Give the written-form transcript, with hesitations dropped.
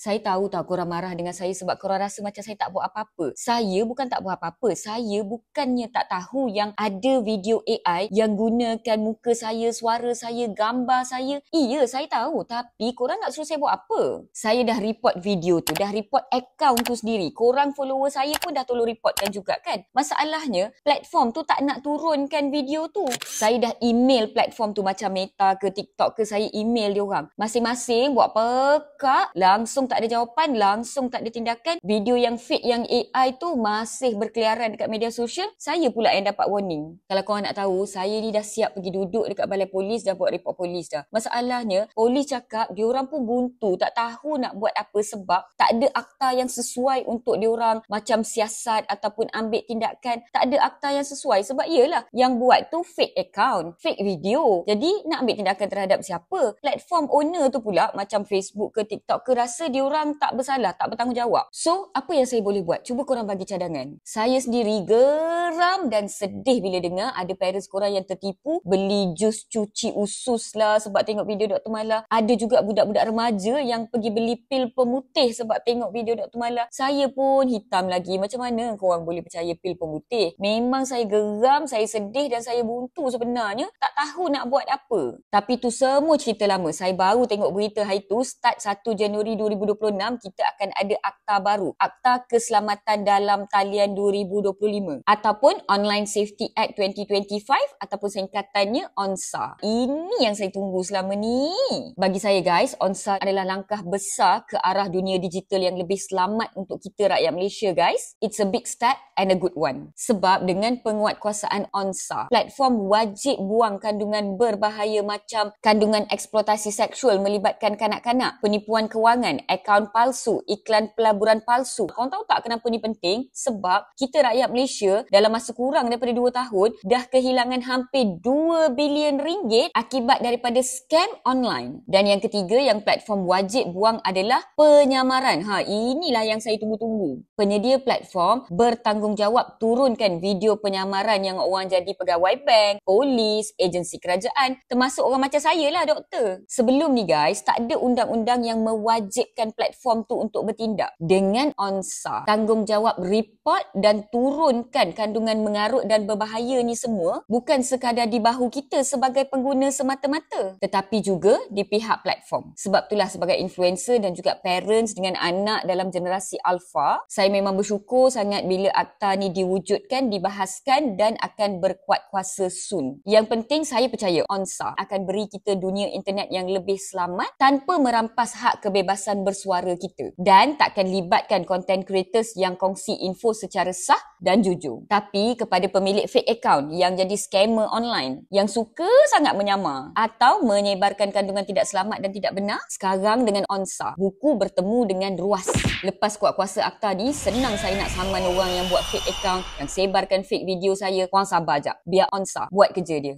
Saya tahu tak korang marah dengan saya sebab korang rasa macam saya tak buat apa-apa. Saya bukan tak buat apa-apa. Saya bukannya tak tahu yang ada video AI yang gunakan muka saya, suara saya, gambar saya. Iya, saya tahu. Tapi korang nak suruh saya buat apa? Saya dah report video tu. Dah report account tu sendiri. Korang follower saya pun dah tolong reportkan juga kan? Masalahnya, platform tu tak nak turunkan video tu. Saya dah email platform tu macam Meta ke TikTok ke, saya email dia orang. Masing-masing buat pekak, langsung tak ada jawapan, langsung tak ada tindakan. Video yang fake, yang AI tu masih berkeliaran dekat media sosial. Saya pula yang dapat warning. Kalau korang nak tahu, saya ni dah siap pergi duduk dekat balai polis dan buat report polis dah. Masalahnya, polis cakap diorang pun buntu, tak tahu nak buat apa sebab tak ada akta yang sesuai untuk diorang macam siasat ataupun ambil tindakan. Tak ada akta yang sesuai sebab yelah, yang buat tu fake account, fake video. Jadi, nak ambil tindakan terhadap siapa? Platform owner tu pula macam Facebook ke TikTok ke rasa diorang tak bersalah, tak bertanggungjawab. So, apa yang saya boleh buat? Cuba korang bagi cadangan. Saya sendiri geram dan sedih bila dengar ada parents korang yang tertipu beli jus cuci usus lah sebab tengok video Dr. Mala. Ada juga budak-budak remaja yang pergi beli pil pemutih sebab tengok video Dr. Mala. Saya pun hitam lagi. Macam mana korang boleh percaya pil pemutih? Memang saya geram, saya sedih dan saya buntu sebenarnya. Tak tahu nak buat apa. Tapi tu semua cerita lama. Saya baru tengok berita hari tu, start 1 Januari 2026, kita akan ada akta baru. Akta Keselamatan Dalam Talian 2025. Ataupun Online Safety Act 2025 ataupun singkatannya ONSA. Ini yang saya tunggu selama ni. Bagi saya guys, ONSA adalah langkah besar ke arah dunia digital yang lebih selamat untuk kita rakyat Malaysia guys. It's a big step and a good one. Sebab dengan penguatkuasaan ONSA, platform wajib buang kandungan berbahaya macam kandungan eksploitasi seksual melibatkan kanak-kanak, penipuan kewangan, akaun palsu, iklan pelaburan palsu. Korang tahu tak kenapa ni penting? Sebab kita rakyat Malaysia dalam masa kurang daripada 2 tahun dah kehilangan hampir 2 bilion ringgit akibat daripada scam online. Dan yang ketiga yang platform wajib buang adalah penyamaran. Inilah yang saya tunggu-tunggu. Penyedia platform bertanggungjawab turunkan video penyamaran yang orang jadi pegawai bank, polis, agensi kerajaan, termasuk orang macam saya lah doktor. Sebelum ni guys, tak ada undang-undang yang mewajibkan platform tu untuk bertindak. Dengan ONSA, tanggungjawab report dan turunkan kandungan mengarut dan berbahaya ni semua bukan sekadar di bahu kita sebagai pengguna semata-mata, tetapi juga di pihak platform. Sebab itulah sebagai influencer dan juga parents dengan anak dalam generasi alpha, saya memang bersyukur sangat bila akta ni diwujudkan, dibahaskan dan akan berkuat kuasa soon. Yang penting saya percaya ONSA akan beri kita dunia internet yang lebih selamat tanpa merampas hak kebebasan bersuara kita dan takkan libatkan content creators yang kongsi info secara sah dan jujur. Tapi kepada pemilik fake account yang jadi scammer online yang suka sangat menyamar atau menyebarkan kandungan tidak selamat dan tidak benar, sekarang dengan ONSA, buku bertemu dengan ruas. Lepas kuat kuasa akta ni, senang saya nak saman orang yang buat fake account, yang sebarkan fake video saya. Korang sabar jap, biar ONSA buat kerja dia.